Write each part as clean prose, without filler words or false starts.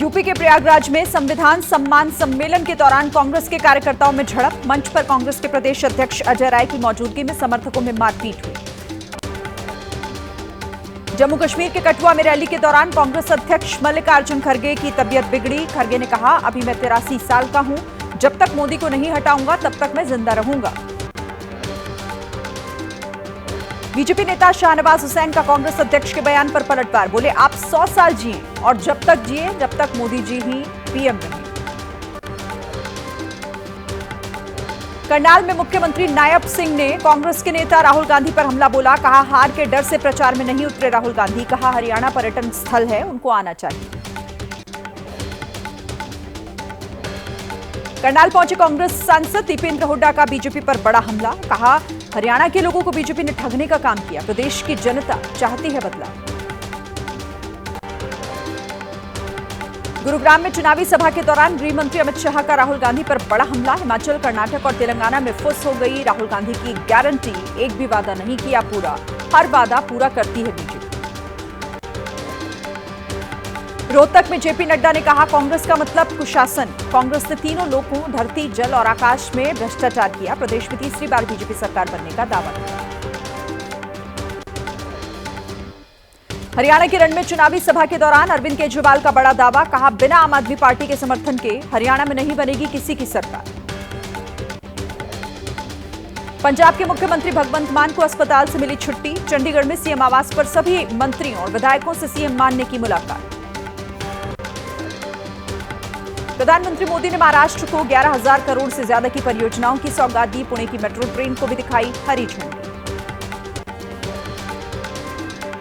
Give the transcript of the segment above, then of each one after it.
UP के प्रयागराज में संविधान सम्मान सम्मेलन के दौरान कांग्रेस के कार्यकर्ताओं में झड़प। मंच पर कांग्रेस के प्रदेश अध्यक्ष अजय राय की मौजूदगी में समर्थकों में मारपीट हुई। जम्मू कश्मीर के कठुआ में रैली के दौरान कांग्रेस अध्यक्ष मल्लिकार्जुन खड़गे की तबीयत बिगड़ी। खड़गे ने कहा, अभी मैं 83 साल का हूं, जब तक मोदी को नहीं हटाऊंगा तब तक मैं जिंदा रहूंगा। बीजेपी नेता शाहनवाज हुसैन का कांग्रेस अध्यक्ष के बयान पर पलटवार। बोले, आप 100 साल जिए और जब तक जिए जब तक मोदी जी ही पीएम रहे। करनाल में मुख्यमंत्री नायब सिंह ने कांग्रेस के नेता राहुल गांधी पर हमला बोला। कहा, हार के डर से प्रचार में नहीं उतरे राहुल गांधी। कहा, हरियाणा पर्यटन स्थल है, उनको आना चाहिए। करनाल पहुंचे कांग्रेस सांसद दीपेंद्र हुड्डा का बीजेपी पर बड़ा हमला। कहा, हरियाणा के लोगों को बीजेपी ने ठगने का काम किया, प्रदेश की जनता चाहती है बदलाव। गुरुग्राम में चुनावी सभा के दौरान गृह मंत्री अमित शाह का राहुल गांधी पर बड़ा हमला। हिमाचल, कर्नाटक और तेलंगाना में फुस हो गई राहुल गांधी की गारंटी। एक भी वादा नहीं किया पूरा, हर वादा पूरा करती है बीजेपी। रोहतक में जेपी नड्डा ने कहा, कांग्रेस का मतलब कुशासन। कांग्रेस ने तीनों लोगों, धरती, जल और आकाश में भ्रष्टाचार किया। प्रदेश में तीसरी बार बीजेपी सरकार बनने का दावा किया। हरियाणा के रण में चुनावी सभा के दौरान अरविंद केजरीवाल का बड़ा दावा। कहा, बिना आम आदमी पार्टी के समर्थन के हरियाणा में नहीं बनेगी किसी की सरकार। पंजाब के मुख्यमंत्री भगवंत मान को अस्पताल से मिली छुट्टी। चंडीगढ़ में सीएम आवास पर सभी मंत्रियों और विधायकों से सीएम मान ने की मुलाकात। प्रधानमंत्री मोदी ने महाराष्ट्र को 11,000 करोड़ से ज्यादा की परियोजनाओं की सौगात दी। पुणे की मेट्रो ट्रेन को भी दिखाई हरी झंडी।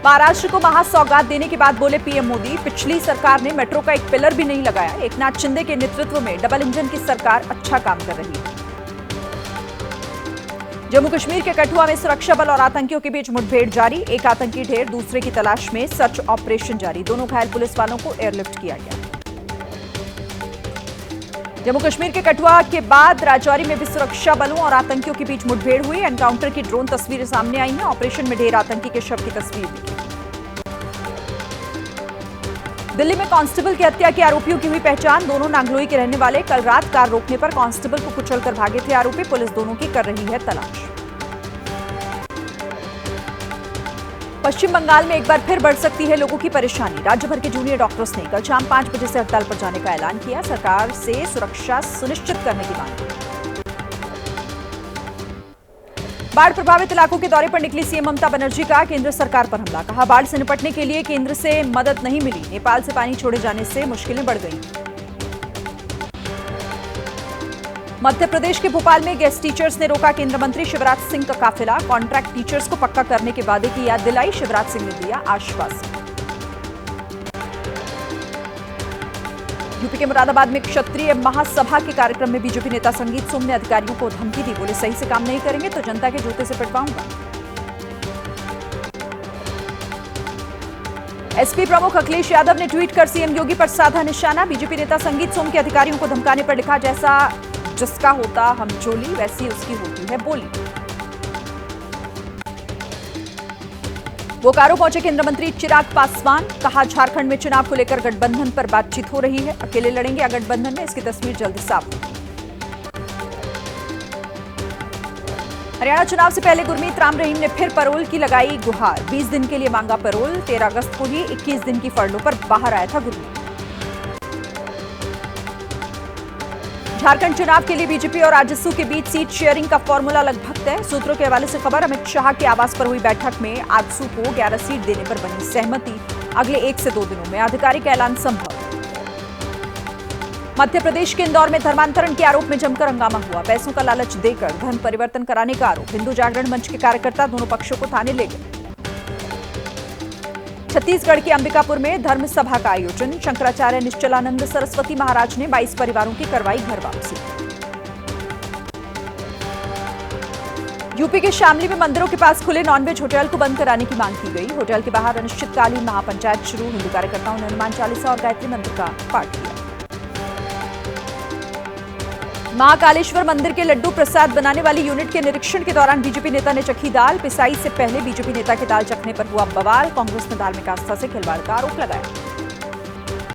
महाराष्ट्र को महासौगात देने के बाद बोले पीएम मोदी, पिछली सरकार ने मेट्रो का एक पिलर भी नहीं लगाया। एकनाथ शिंदे के नेतृत्व में डबल इंजन की सरकार अच्छा काम कर रही है। जम्मू कश्मीर के कठुआ में सुरक्षा बल और आतंकियों के बीच मुठभेड़ जारी। एक आतंकी ढेर दूसरे की तलाश में सर्च ऑपरेशन जारी। दोनों घायल पुलिस वालों को एयरलिफ्ट किया गया। जम्मू कश्मीर के कठुआ के बाद राजौरी में भी सुरक्षा बलों और आतंकियों के बीच मुठभेड़ हुई। एनकाउंटर की ड्रोन तस्वीरें सामने आई हैं। ऑपरेशन में ढेर आतंकी के शव की तस्वीर दिखी। दिल्ली में कांस्टेबल की हत्या के आरोपियों की हुई पहचान। दोनों नांगलोई के रहने वाले। कल रात कार रोकने पर कांस्टेबल को कुचलकर भागे थे आरोपी। पुलिस दोनों की कर रही है तलाश। पश्चिम बंगाल में एक बार फिर बढ़ सकती है लोगों की परेशानी। राज्य भर के जूनियर डॉक्टर्स ने कल शाम 5 बजे से हड़ताल पर जाने का ऐलान किया। सरकार से सुरक्षा सुनिश्चित करने की मांग। बाढ़ प्रभावित इलाकों के दौरे पर निकली सीएम ममता बनर्जी का केंद्र सरकार पर हमला। कहा, बाढ़ से निपटने के लिए केंद्र से मदद नहीं मिली। नेपाल से पानी छोड़े जाने से मुश्किलें बढ़ गई। मध्य प्रदेश के भोपाल में गेस्ट टीचर्स ने रोका केंद्रीय मंत्री शिवराज सिंह का काफिला। कॉन्ट्रैक्ट टीचर्स को पक्का करने के वादे की याद दिलाई। शिवराज सिंह ने दिया आश्वासन। यूपी के मुरादाबाद में क्षत्रिय महासभा के कार्यक्रम में बीजेपी नेता संगीत सोम ने अधिकारियों को धमकी दी। बोले, सही से काम नहीं करेंगे तो जनता के जूते से पिटवाऊंगा। एसपी प्रमुख अखिलेश यादव ने ट्वीट कर सीएम योगी पर साधा निशाना। बीजेपी नेता संगीत सोम के अधिकारियों को धमकाने पर लिखा, जैसा जिसका होता हम चोली वैसी उसकी होती है बोली। बोकारो पहुंचे केंद्रीय मंत्री चिराग पासवान। कहा, झारखंड में चुनाव को लेकर गठबंधन पर बातचीत हो रही है। अकेले लड़ेंगे या गठबंधन में, इसकी तस्वीर जल्द साफ होगी। हरियाणा चुनाव से पहले गुरमीत राम रहीम ने फिर पैरोल की लगाई गुहार। 20 दिन के लिए मांगा पैरोल। 13 अगस्त को ही 21 दिन की फरलो पर बाहर आया था गुरमीत। झारखंड चुनाव के लिए बीजेपी और आजसू के बीच सीट शेयरिंग का फॉर्मूला लगभग तय। सूत्रों के हवाले से खबर, अमित शाह के आवास पर हुई बैठक में आजसू को 11 सीट देने पर बनी सहमति। अगले 1 से 2 दिनों में आधिकारिक ऐलान संभव। मध्य प्रदेश के इंदौर में धर्मांतरण के आरोप में जमकर हंगामा हुआ। पैसों का लालच देकर धर्म परिवर्तन कराने का आरोप। हिंदू जागरण मंच के कार्यकर्ता दोनों पक्षों को थाने ले गए। छत्तीसगढ़ के अंबिकापुर में धर्म सभा का आयोजन। शंकराचार्य निश्चलानंद सरस्वती महाराज ने 22 परिवारों की करवाई घर वापसी। यूपी के शामली में मंदिरों के पास खुले नॉनवेज होटल को बंद कराने की मांग की गई। होटल के बाहर अनिश्चितकालीन महापंचायत शुरू। हिंदू कार्यकर्ताओं ने हनुमान चालीसा और गायत्री मंत्र का पाठ किया। महाकालेश्वर मंदिर के लड्डू प्रसाद बनाने वाली यूनिट के निरीक्षण के दौरान बीजेपी नेता ने चखी दाल। पिसाई से पहले बीजेपी नेता के दाल चखने पर हुआ बवाल। कांग्रेस ने धार्मिक आस्था से खिलवाड़ का आरोप लगाया।